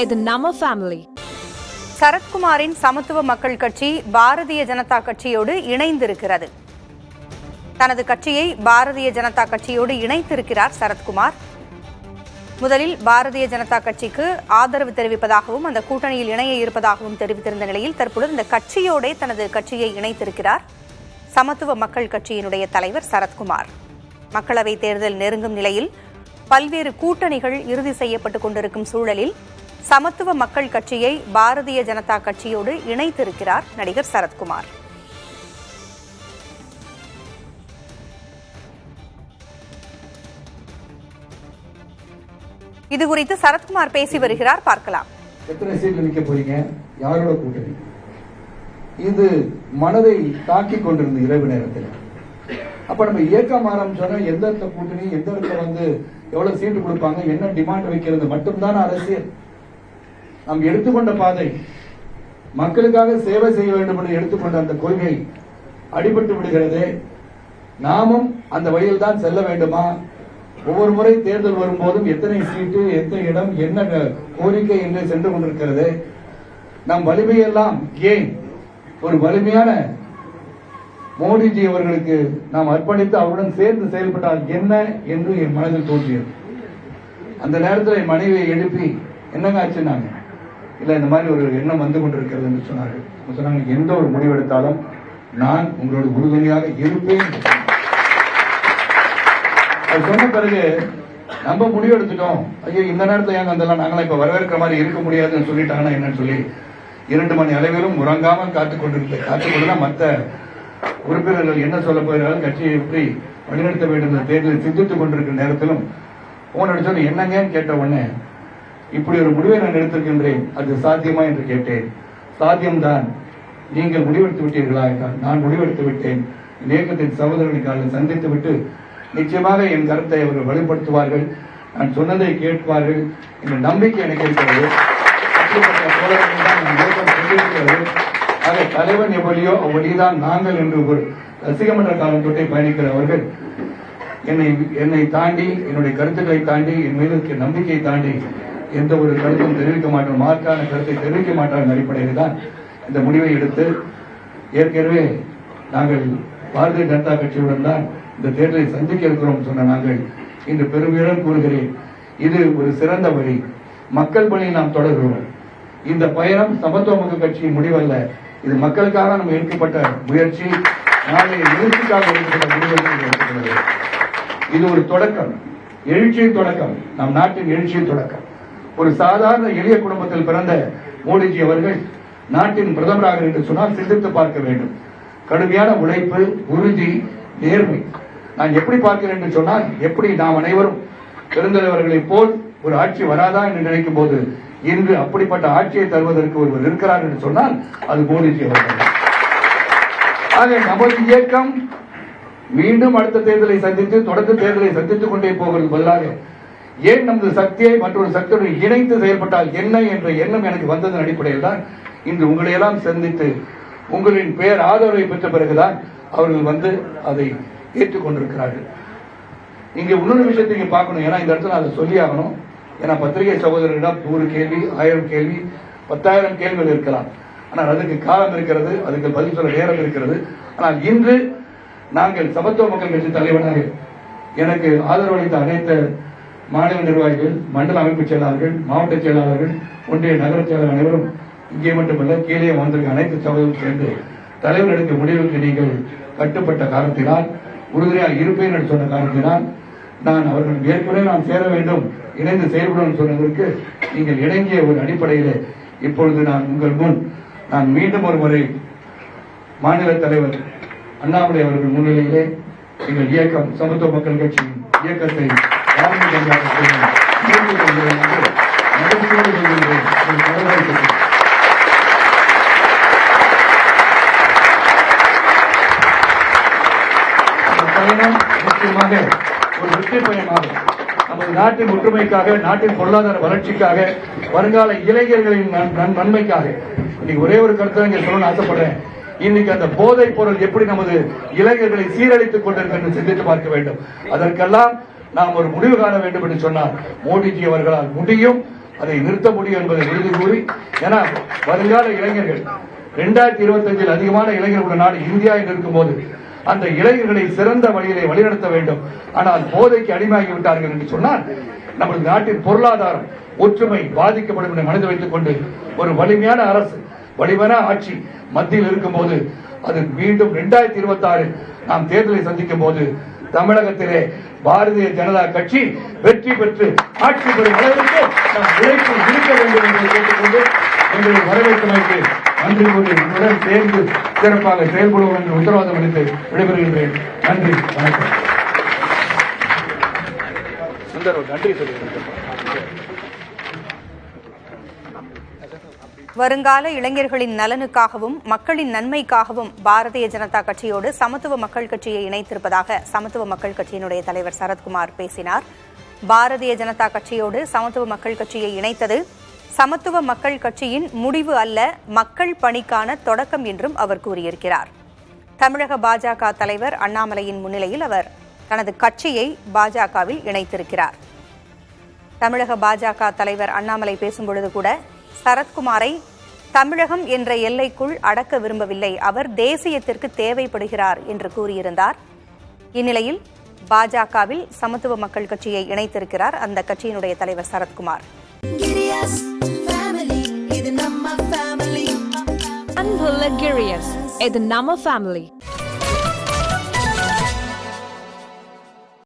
இது நம்ம ஃபேமிலி. சரத்குமாரின் சமத்துவ மக்கள் கட்சி பாரதிய ஜனதா கட்சியோடு இணைந்திருக்கிறது. தனது கட்சியை பாரதிய ஜனதா கட்சியோடு இணைத்திருக்கிறார் சரத்குமார். முதலில் பாரதிய ஜனதா கட்சிக்கு ஆதரவு தெரிவிப்பதாகவும் அந்த கூட்டணியில் இணைய இருப்பதாகவும் தெரிவித்திருந்த நிலையில் தற்பொழுது இந்த கட்சியோடே தனது கட்சியை இணைத்திருக்கிறார் சமத்துவ மக்கள் கட்சியினுடைய தலைவர் சரத்குமார். மக்களவைத் தேர்தல் நெருங்கும் நிலையில் பல்வேறு கூட்டணிகள் இறுதி செய்யப்பட்டுக் கொண்டிருக்கும் சூழலில் சமத்துவ மக்கள் கட்சியை பாரதிய ஜனதா கட்சியோடு இணைத்திருக்கிறார் நடிகர் சரத்குமார். இதுகுறித்து சரத்குமார் பேசி வருகிறார், பார்க்கலாம். எத்தனை சீட்ல நிக்க போறீங்க, யாரோட கூட்டணி, இது மனதை தாக்கி கொண்டிருந்த இரவு நேரத்தில். அப்ப நம்ம இயக்கம் ஆரம்பிச்சோன்னா எந்த இடத்துல கூட்டணி, எந்த இடத்துல எவ்வளவு சீட்டு கொடுப்பாங்க, என்ன டிமாண்ட் வைக்கிறது மட்டும்தான் அரசியல். நாம் எடுத்துக்கொண்ட பாதை மக்களுக்காக சேவை செய்ய வேண்டும் என்று எடுத்துக்கொண்ட அந்த கொள்கை அடிபட்டு விடுகிறது. நாமும் அந்த வழியில் தான் செல்ல வேண்டுமா? ஒவ்வொரு முறை தேர்தல் வரும்போதும் எத்தனை சீட்டு, எத்தனை இடம், என்ன கோரிக்கை என்று சென்று கொண்டிருக்கிறது. நம் வலிமையெல்லாம் ஏன் ஒரு வலிமையான மோடிஜி அவர்களுக்கு நாம் அர்ப்பணித்து அவருடன் சேர்ந்து செயல்பட்டால் என்ன என்று என் மனதில் தோன்றியது. அந்த நேரத்தில் என் மனைவியை எழுப்பி என்னங்க ஆச்சுன்னாங்க. இல்ல, இந்த மாதிரி ஒரு எண்ணம் வந்து கொண்டிருக்கிறது என்று சொன்னார்கள். சொன்னாங்க, எந்த ஒரு முடிவெடுத்தாலும் நான் உங்களோட உறுதுணையாக இருப்பேன். அது சொன்ன பிறகு நம்ம முடிவெடுத்துட்டோம். ஐயோ, இந்த நேரத்தில் ஏங்க அதெல்லாம் நாங்களாம் இப்ப வரவேற்கிற மாதிரி இருக்க முடியாதுன்னு சொல்லிட்டாங்கன்னா என்னன்னு சொல்லி 2 மணி அளவிலும் உறங்காமல் காத்துக்கொண்டுதான் மற்ற உறுப்பினர்கள் என்ன சொல்ல போகிறார்கள், கட்சியை எப்படி வழிநடத்த வேண்டும் தேர்தலில் சிந்தித்துக் கொண்டிருக்கிற நேரத்திலும் போன் அடிச்சோன்னு என்னங்கன்னு கேட்ட உடனே, இப்படி ஒரு முடிவை நான் எடுத்திருக்கின்றேன், அது சாத்தியமா என்று கேட்டேன். சாத்தியம்தான். நீங்கள் முடிவெடுத்து விட்டீர்களா என்றால், நான் முடிவெடுத்து விட்டேன். இயக்கத்தின் சகோதரர்களை சந்தித்து விட்டு நிச்சயமாக என் கருத்தை அவர்கள் வலுப்படுத்துவார்கள், நான் சொன்னதை கேட்பார்கள் என்ற நம்பிக்கை எனக்கு இருக்கிறது. ஆக தலைவன் எவ்வளியோ அவ்வளிதான் நாங்கள் என்று ஒரு ரசிகமன்ற காலம் தொட்டை பயணிக்கிறவர்கள் என்னை தாண்டி, என்னுடைய கருத்துக்களை தாண்டி, என் மீது நம்பிக்கையை தாண்டி எந்த ஒரு கருத்தும் தெரிவிக்க மாட்டோம், மாற்றான கருத்தை தெரிவிக்க மாட்டாங்க அடிப்படையில் தான் இந்த முடிவை எடுத்து, ஏற்கனவே நாங்கள் பாரதிய ஜனதா கட்சியுடன் தான் இந்த தேர்தலை சந்திக்க இருக்கிறோம் சொன்ன நாங்கள் இன்று பெருமையுடன் கூறுகிறேன், இது ஒரு சிறந்த வழி. மக்கள் பணியை நாம் தொடர்கிறோம். இந்த பயணம் சமத்துவ மக்கள் கட்சியின் முடிவல்ல, இது மக்களுக்காக நம்ம எடுக்கப்பட்ட முயற்சி, நாளைய எழுச்சிக்காக எடுக்கப்பட்ட முடிவு. இது ஒரு தொடக்கம், எழுச்சியின் தொடக்கம், நம் நாட்டின் எழுச்சியின் தொடக்கம். ஒரு சாதாரண எளிய குடும்பத்தில் பிறந்த மோடிஜி அவர்கள் நாட்டின் பிரதமராக என்று சொன்னால் சிந்தித்து பார்க்க வேண்டும். கடுமையான உழைப்பு, உறுதி, நேர்மை. நான் எப்படி பார்க்கிறேன் என்று சொன்னால், எப்படி நாம் அனைவரும் பெருந்தலைவர்களை போல் ஒரு ஆட்சி வராதா என்று நினைக்கும் போது இன்று அப்படிப்பட்ட ஆட்சியை தருவதற்கு ஒருவர் இருக்கிறார் என்று சொன்னால் அது மோடிஜி அவர்கள். ஆக நமது இயக்கம் மீண்டும் அடுத்த தேர்தலை சந்தித்து, தொடர்ந்து தேர்தலை சந்தித்துக் கொண்டே போகிறது பதிலாக ஏன் நமது சக்தியை மற்றொரு சக்தியுடன் இணைத்து செயல்பட்டால் என்ன என்ற எண்ணம் எனக்கு வந்ததன் அடிப்படையில் தான் இன்று உங்களை எல்லாம் சந்தித்து உங்களின் பெயர் ஆதரவை பெற்ற பிறகுதான் அவர்கள் அதை ஏற்றுக்கொண்டிருக்கிறார்கள். இங்க இன்னொரு விஷயத்தை நீங்க பார்க்கணும், ஏன்னா இந்த இடத்துல அதை சொல்லி ஆகணும். ஏன்னா பத்திரிகை சகோதரர்களிடம் 100 கேள்வி, 1000 கேள்வி, 10,000 கேள்விகள் இருக்கலாம். ஆனால் அதுக்கு காலம் இருக்கிறது, அதுக்கு பதில் சொல்ல நேரம் இருக்கிறது. ஆனால் இன்று நாங்கள் சமத்துவ மக்கள் கட்சி தலைவராக எனக்கு ஆதரவளித்த அனைத்து மாநில நிர்வாகிகள், மண்டல அமைப்பு செயலாளர்கள், மாவட்ட செயலாளர்கள், ஒன்றிய நகர செயலாளர் அனைவரும் இங்கே மட்டுமல்ல கீழே வந்திருக்க அனைத்து சகோதரரும் சேர்ந்து தலைவர் எடுக்க முடிவுக்கு நீங்கள் கட்டுப்பட்ட காரணத்தினால், உறுதியாக இருப்பேன் என்று சொன்ன காரணத்தினால், நான் அவர்கள் ஏற்கனவே நான் சேர வேண்டும், இணைந்து செயல்படும் சொன்னதற்கு நீங்கள் இணங்கிய ஒரு அடிப்படையில் இப்பொழுது நான் உங்கள் முன் நான் மீண்டும் ஒரு முறை மாநில தலைவர் அண்ணாமலை அவர்கள் முன்னிலையிலே எங்கள் இயக்கம் சமத்துவ மக்கள் கட்சியின் இயக்கத்தை முக்கியமாக ஒரு வெற்றி பயணமாக நமது நாட்டின் ஒற்றுமைக்காக, நாட்டின் பொருளாதார வளர்ச்சிக்காக, வருங்கால இளைஞர்களின் நன்மைக்காக இன்னைக்கு ஒரே ஒரு கருத்தை இங்க சொல்லணும்னு ஆசைப்படுறேன். இன்னைக்கு அந்த போதைப் பொருள் எப்படி நமது இளைஞர்களை சீரழித்துக் கொண்டிருக்கிறது சிந்தித்து பார்க்க வேண்டும். அதற்கெல்லாம் நாம் ஒரு முடிவு காண வேண்டும் என்று சொன்னார் மோடிஜி அவர்களால் முடியும். அதை நிறுத்த முடியும் என்பதை உறுதி கூறி, ஏன்னா வருங்கால இளைஞர்கள் 2025 அதிகமான இளைஞர்களுடைய நாடு இந்தியா என்று இருக்கும்போது அந்த இளைஞர்களை சிறந்த வழியிலே வழிநடத்த வேண்டும். ஆனால் போதைக்கு அடிமையாகி விட்டார்கள் என்று சொன்னால் நமது நாட்டின் பொருளாதாரம் ஒற்றுமை பாதிக்கப்படும் என மனதில் வைத்துக் கொண்டு ஒரு வலிமையான அரசு, வலிமையான ஆட்சி மத்தியில் இருக்கும் போது அது மீண்டும் 2026 நாம் தேர்தலை சந்திக்கும் போது தமிழகத்திலே பாரதிய ஜனதா கட்சி வெற்றி பெற்று ஆட்சி பெறும் அளவிற்கு நாம் உழைப்பு இருக்க வேண்டும் என்று கேட்டுக்கொண்டு எங்களை வரவேற்பதற்கு நன்றி கூறி உடன் சேர்ந்து சிறப்பாக செயல்படுவோம் என்று உத்தரவாதம் அளித்து விடைபெறுகின்றேன். நன்றி, வணக்கம். நன்றி சொல்லுங்கள். வருங்கால இளைஞர்களின் நலனுக்காகவும் மக்களின் நன்மைக்காகவும் பாரதிய ஜனதா கட்சியோடு சமத்துவ மக்கள் கட்சியை இணைத்திருப்பதாக சமத்துவ மக்கள் கட்சியினுடைய தலைவர் சரத்குமார் பேசினார். பாரதிய ஜனதா கட்சியோடு சமத்துவ மக்கள் கட்சியை இணைத்தது சமத்துவ மக்கள் கட்சியின் முடிவு அல்ல, மக்கள் பணிக்கான தொடக்கம் என்றும் அவர் கூறியிருக்கிறார். தமிழக பாஜக தலைவர் அண்ணாமலையின் முன்னிலையில் அவர் தனது கட்சியை பாஜகவில் இணைத்திருக்கிறார். தமிழக பாஜக தலைவர் அண்ணாமலை பேசும்பொழுது கூட சரத்குமாரை தமிழகம் என்ற எல்லைக்குள் அடக்க விரும்பவில்லை, அவர் தேசியத்திற்கு தேவைப்படுகிறார் என்று கூறியிருந்தார். இந்நிலையில் பாஜகவில் சமத்துவ மக்கள் கட்சியை இணைத்திருக்கிறார் அந்த கட்சியினுடைய தலைவர் சரத்குமார். இது நம்ம ஃபேமிலி.